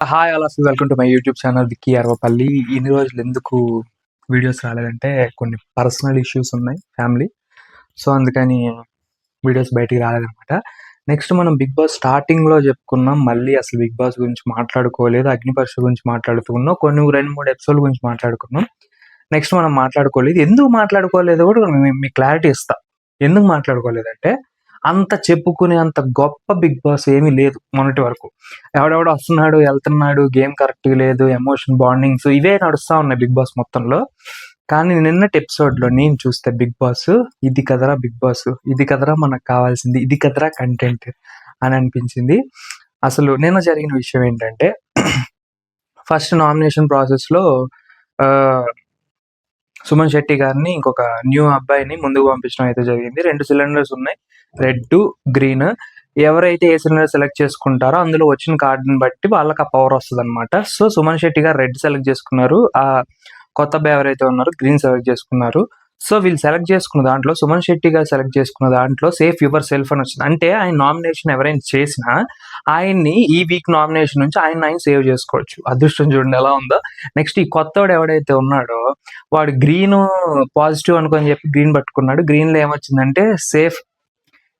Hi all of you. Welcome to my YouTube channel Vicky Aravapalli. ఇన్ని రోజులు ఎందుకు వీడియోస్ రాలేదంటే కొన్ని పర్సనల్ ఇష్యూస్ ఉన్నాయి ఫ్యామిలీ. సో అందుకని వీడియోస్ బయటికి రాలేదనమాట. నెక్స్ట్ మనం బిగ్ బాస్ స్టార్టింగ్లో చెప్పుకున్నాం, మళ్ళీ అసలు బిగ్ బాస్ గురించి మాట్లాడుకోలేదు. అగ్నిపరీక్ష గురించి మాట్లాడుతున్నాం, కొన్ని 2-3 ఎపిసోడ్ల గురించి మాట్లాడుకున్నాం. నెక్స్ట్ మనం మాట్లాడుకోలేదు. ఎందుకు మాట్లాడుకోలేదు కూడా మీకు క్లారిటీ ఇస్తా. ఎందుకు మాట్లాడుకోలేదంటే అంత చెప్పుకునే అంత గొప్ప బిగ్ బాస్ ఏమీ లేదు మొన్నటి వరకు. ఎవడెవడో వస్తున్నాడు, వెళ్తున్నాడు, గేమ్ కరెక్ట్‌గా లేదు, ఎమోషన్ బాండింగ్స్ ఇవే నడుస్తా ఉన్నాయి బిగ్ బాస్ మొత్తంలో. కానీ నిన్నటి ఎపిసోడ్‌లో నేను చూస్తే బిగ్ బాస్ ఇది కదరా బిగ్ బాస్, ఇది కదరా మనకు కావాల్సింది, ఇది కదరా కంటెంట్ అని అనిపించింది. అసలు నిన్న జరిగిన విషయం ఏంటంటే ఫస్ట్ నామినేషన్ ప్రాసెస్‌లో ఆహ్, సుమన్ శెట్టి గారిని ఇంకొక న్యూ అబ్బాయిని ముందుకు పంపించడం అయితే జరిగింది. 2 సిలిండర్స్ ఉన్నాయి. Red, green. ఎవరైతే ఏ సిలిండర్ సెలెక్ట్ చేసుకుంటారో అందులో వచ్చిన కార్డ్‌ని బట్టి వాళ్ళకి ఆ పవర్ వస్తదనమాట. సో, సుమన్ శెట్టి గారు రెడ్ సెలెక్ట్ చేసుకున్నారు. కొత్త అబ్బాయి ఎవరైతే ఉన్నారో గ్రీన్ సెలెక్ట్ చేసుకున్నారు. సో, వీళ్ళు సెలెక్ట్ చేసుకున్న దాంట్లో సుమన్ శెట్టి గారు సెలెక్ట్ చేసుకున్న దాంట్లో సేఫ్ యువర్ సెల్ఫ్ అని వచ్చింది. అంటే ఆయన నామినేషన్ ఎవరైనా చేసినా ఆయన్ని ఈ వీక్ నామినేషన్ నుంచి ఆయన సేవ్ చేసుకోవచ్చు. అదృష్టం చూడండి ఎలా ఉందో. నెక్స్ట్ ఈ కొత్తోడు ఎవడైతే ఉన్నాడో వాడు గ్రీను పాజిటివ్ అనుకోని చెప్పి గ్రీన్ పట్టుకున్నాడు. గ్రీన్‌లో ఏమొచ్చిందంటే సేఫ్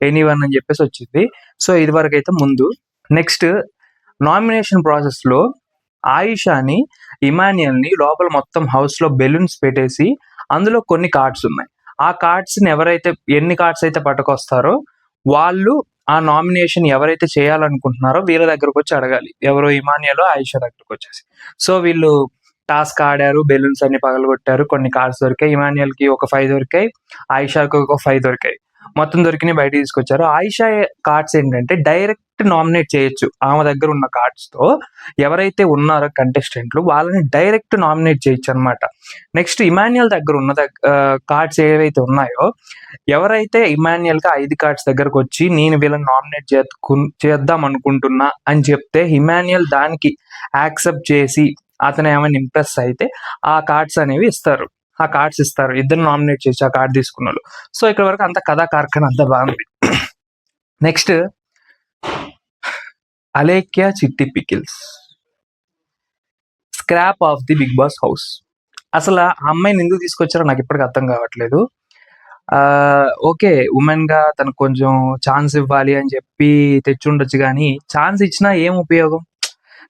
ఎనీవన్ అని చెప్పేసి వచ్చింది. సో, ఇదివరకైతే ముందు. నెక్స్ట్ నామినేషన్ ప్రాసెస్‌లో ఆయిషాని, ఇమాన్యుయల్‌ని లోపల మొత్తం హౌస్‌లో బెలూన్స్ పెట్టేసి అందులో కొన్ని కార్డ్స్ ఉన్నాయి. ఆ కార్డ్స్‌ని ఎవరైతే ఎన్ని కార్డ్స్ అయితే పట్టుకొస్తారో వాళ్ళు ఆ నామినేషన్ ఎవరైతే చేయాలనుకుంటున్నారో వీళ్ళ దగ్గరకొచ్చి అడగాలి. ఎవరు ఇమాన్యుయలో, ఆయిషా దగ్గరకొచ్చేసి. సో, వీళ్ళు టాస్క్ ఆడారు. బెలూన్స్ అన్ని పగలగొట్టారు. కొన్ని కార్డ్స్ దొరికాయి. ఇమాన్యుయల్‌కి ఒక 5 దొరికాయి. ఆయిషాకి ఒక 5 దొరికాయి. మొత్తం దొరికినయి బయటికి తీసుకొచ్చారు. ఆయిషా కార్డ్స్ ఏంటంటే డైరెక్ట్ నామినేట్ చేయొచ్చు. ఆమె దగ్గర ఉన్న కార్డ్స్‌తో ఎవరైతే ఉన్నారో కంటెస్టెంట్లు వాళ్ళని డైరెక్ట్ నామినేట్ చేయొచ్చనమాట. నెక్స్ట్ ఇమాన్యుయల్ దగ్గర ఉన్న కార్డ్స్ ఏవైతే ఉన్నాయో ఎవరైతే ఇమాన్యుయల్‌కి 5 కార్డ్స్ దగ్గరకొచ్చి నేను వీళ్ళని నామినేట్ చేద్దాం అనుకుంటున్నా అని చెప్తే ఇమాన్యుయల్ దానికి యాక్సెప్ట్ చేసి అతను ఏమైనా ఇంప్రెస్ అయితే ఆ కార్డ్స్ అనేవి ఇస్తారు. ఆ కార్డ్స్ ఇస్తారు. ఇద్దరిని నామినేట్ చేయొచ్చు ఆ కార్డ్ తీసుకున్నోళ్ళు. సో, ఇక్కడి వరకు అంతా కథా కార్ఖాన అంతా బాగుంది. Next Alekhya Chitti pickles scrap off the Bigg Boss house. అసలు ఆ అమ్మాయిని ఎందుకు తీసుకొచ్చారో నాకు ఇప్పటికి అర్థం కావట్లేదు. ఓకే, ఉమెన్‌గా తనకు కొంచెం ఛాన్స్ ఇవ్వాలి అని చెప్పి తెచ్చుండొచ్చు గానీ, ఛాన్స్ ఇచ్చినా ఏం ఉపయోగం?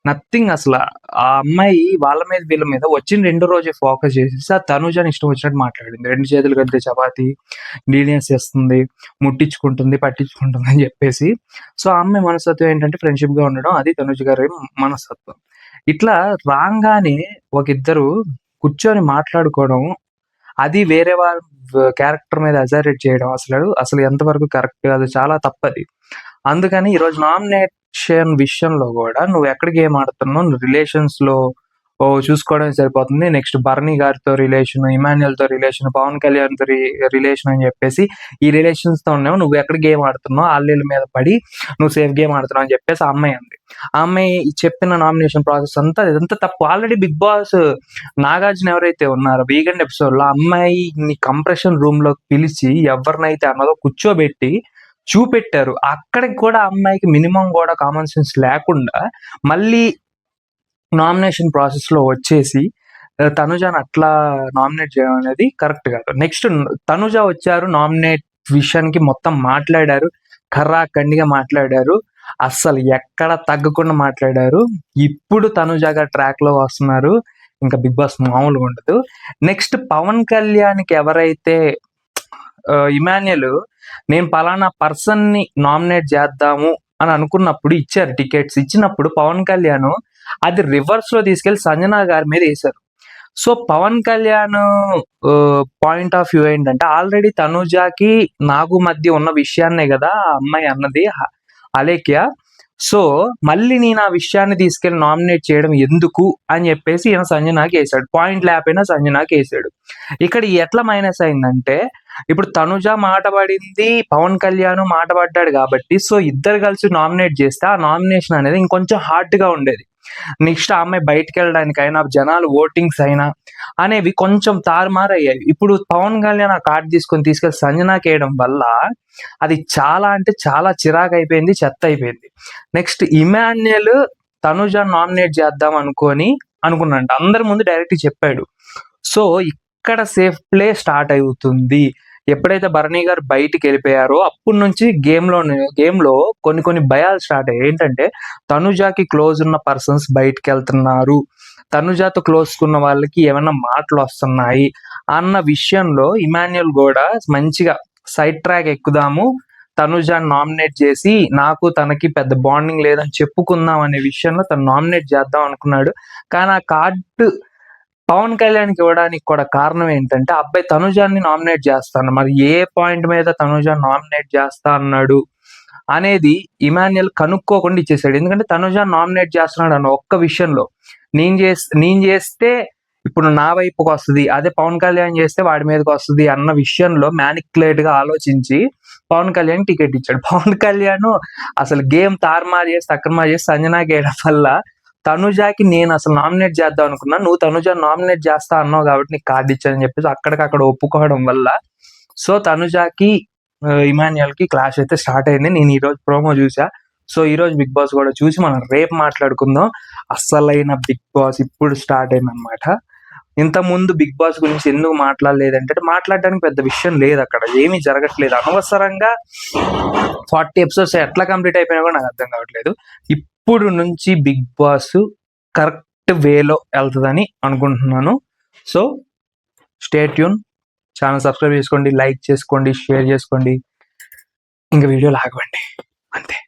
నథింగ్ అసల. ఆ అమ్మాయి వాళ్ళ మీద వీళ్ళ మీద వచ్చిన రెండో రోజే ఫోకస్ చేసేసి ఆ తనుజని ఇష్టం వచ్చినట్టు మాట్లాడింది. 2 చేతులు కలిపితే చపాతీ, లీనియన్స్ చేస్తుంది, ముట్టించుకుంటుంది, పట్టించుకుంటుంది అని చెప్పేసి. సో, ఆ అమ్మాయి మనస్తత్వం ఏంటంటే ఫ్రెండ్‌షిప్‌గా ఉండడం. అది తనుజ గారి మనస్తత్వం. ఇట్లా రాంగానే ఇద్దరు కూర్చొని మాట్లాడుకోవడం, అది వేరే వాళ్ళ క్యారెక్టర్ మీద అజారిట్ చేయడం అసలు ఎంతవరకు కరెక్ట్ కాదు. చాలా తప్పది. అందుకని ఈరోజు నామినేషన్ విషయంలో గూడా నువ్వెక్కడ గేమ్ ఆడుతున్నావు, నువ్వు రిలేషన్స్‌లో చూసుకోవడమే సరిపోతుంది. నెక్స్ట్ భరణి గారితో రిలేషన్, ఇమాన్యుయల్‌తో రిలేషన్, పవన్ కళ్యాణ్‌తో రిలేషన్ అని చెప్పేసి ఈ రిలేషన్స్‌తో ఉన్నావు. నువ్వెక్కడ గేమ్ ఆడుతున్నావు, ఆళ్ళీళ్ళ మీద పడి నువ్వు సేఫ్ గేమ్ ఆడుతున్నావు అని చెప్పేసి ఆ అమ్మాయి అంది. ఆ అమ్మాయి చెప్పిన నామినేషన్ ప్రాసెస్ అంతా ఇదంతా తప్పు. ఆల్రెడీ బిగ్ బాస్ నాగార్జున ఎవరైతే ఉన్నారో వీకెండ్ ఎపిసోడ్‌లో ఆ అమ్మాయిని కంప్రెషన్ రూమ్‌లోకి పిలిచి ఎవరినైతే అన్నదో కూర్చోబెట్టి చూపెట్టారు. అక్కడికి కూడా ఆ అమ్మాయికి మినిమమ్ గూడా కామన్ సెన్స్ లేకుండా మళ్ళీ నామినేషన్ ప్రాసెస్‌లో వచ్చేసి తనుజని అట్లా నామినేట్ చేయడం అనేది కరెక్ట్ కాదు. నెక్స్ట్ తనుజ వచ్చారు, నామినేట్ విషయానికి మొత్తం మాట్లాడారు. ఖర్రాఖండిగా మాట్లాడారు. అస్సలు ఎక్కడ తగ్గకుండా మాట్లాడారు. ఇప్పుడు తనుజ గారు ట్రాక్‌లో వస్తున్నారు. ఇంకా బిగ్ బాస్ మామూలుగా ఉండదు. నెక్స్ట్ పవన్ కళ్యాణ్‌కి ఎవరైతే ఇమాన్యుయల్ నేను పలానా పర్సన్‌ని నామినేట్ చేద్దాము అని అనుకున్నప్పుడు ఇచ్చారు టికెట్స్. ఇచ్చినప్పుడు పవన్ కళ్యాణ్ అది రివర్స్‌లో తీసుకెళ్ళి సంజన గారి మీద ఏసారు. So, Pawan Kalyan point of view ఏంటంటే ఆల్రెడీ తనుజకి నాకు మధ్య ఉన్న విషయాన్నే గదా ఆ అమ్మాయి అన్నది అలేఖ్య. సో, మళ్ళీ నేను ఆ విషయాన్ని తీసుకెళ్ళి నామినేట్ చేయడం ఎందుకు అని చెప్పేసి ఈయన సంజనాకేసాడు. పాయింట్ లేకపోయినా సంజనాకేసాడు. ఇక్కడ ఎట్లా మైనస్ అయిందంటే ఇప్పుడు తనుజ మాట పడింది, పవన్ కళ్యాణ్ మాట పడ్డాడు గాబట్టి సో, ఇద్దరు కలిసి నామినేట్ చేస్తే ఆ నామినేషన్ అనేది ఇంకొంచెం హార్డ్‌గా ఉండేది. నెక్స్ట్ ఆ అమ్మాయి బయటికెళ్ళడానికైనా, జనాలు ఓటింగ్స్ అయినా అనేవి కొంచెం తారుమారయ్యాయి. ఇప్పుడు పవన్ కళ్యాణ్ ఆ కార్డ్ తీసుకెళ్ళి సంజనాకేయడం వల్ల అది చాలా అంటే చాలా చిరాకయిపోయింది, చెత్తయిపోయింది. నెక్స్ట్ ఇమాన్యుయల్ తనుజ నామినేట్ చేద్దాం అనుకున్నాడంట. అందరి ముందు డైరెక్ట్ చెప్పాడు. సో ఇక్కడ సేఫ్ ప్లే స్టార్ట్ అవుతుంది. ఎప్పుడైతే భరణి గారు బయటికెళ్ళిపోయారో అప్పటి నుంచి గేమ్‌లో కొన్ని భయాలు స్టార్ట్ అయ్యాయి. ఏంటంటే తనుజకి క్లోజ్ ఉన్న పర్సన్స్ బయటికెళ్తున్నారు. తనుజతో క్లోజ్‌గున్న వాళ్ళకి ఏమన్నా మాటలొస్తున్నాయి అన్న విషయంలో ఇమాన్యుయల్ గూడా మంచిగా సైడ్ ట్రాక్ ఎక్కుదాము. తనుజని నామినేట్ చేసి నాకు తనకి పెద్ద బాండింగ్ లేదని చెప్పుకుందాం అనే విషయంలో తను నామినేట్ చేద్దాం అనుకున్నాడు. కానీ ఆ కార్డ్ పవన్ కళ్యాణ్‌కి ఇవ్వడానికి కూడా కారణం ఏంటంటే, ఆ అబ్బాయి తనుజాని నామినేట్ చేస్తాను. మరి ఏ పాయింట్ మీద తనుజాని నామినేట్ చేస్తా అన్నాడు అనేది ఇమాన్యుయల్ కనుక్కోకుండా ఇచ్చేసాడు. ఎందుకంటే తనుజాని నామినేట్ చేస్తున్నాడు అన్న ఒక్క విషయంలో. నేను చేస్తే ఇప్పుడు నా వైపుకొస్తది. అదే పవన్ కళ్యాణ్ చేస్తే వాడి మీదకొస్తది అన్న విషయంలో మ్యానిక్యులేట్‌గా ఆలోచించి పవన్ కళ్యాణ్‌కి టికెట్ ఇచ్చాడు. పవన్ కళ్యాణ్ అసలు గేమ్ తారుమారు చేసి, తక్కరమారు చేసి సంజనాకి ఏయడం వల్ల తనుజాకి నేను అసలు నామినేట్ చేద్దాం అనుకున్నా. నువ్వు తనుజాని నామినేట్ చేస్తా అన్నావు కాబట్టి నీకు కార్డ్ ఇచ్చానని చెప్పేసి అక్కడికక్కడ ఒప్పుకోవడం వల్ల సో తనుజాకి ఇమాన్యుయల్‌కి క్లాష్ అయితే స్టార్ట్ అయింది. నేను ఈరోజు ప్రోమో చూసా. సో ఈరోజు బిగ్ బాస్ కూడా చూసి మనం రేపు మాట్లాడుకుందాం. అస్సలైన బిగ్ బాస్ ఇప్పుడు స్టార్ట్ అయిందనమాట. ఇంతకుముందు బిగ్ బాస్ గురించి ఎందుకు మాట్లాడలేదంటే మాట్లాడడానికి పెద్ద విషయం లేదు, అక్కడ ఏమీ జరగట్లేదు. అనవసరంగా 40 ఎపిసోడ్స్ ఎట్లా కంప్లీట్ అయిపోయినా కూడా నాకు అర్థం కావట్లేదు. ఇప్పుడు నుంచి బిగ్ బాస్ కరెక్ట్ వేలో వెళ్తుందని అనుకుంటున్నాను. So stay tune. Channel subscribe చేసుకోండి, లైక్ చేసుకోండి, షేర్ చేసుకోండి. ఇంకా వీడియోలు ఆగవండి అంతే.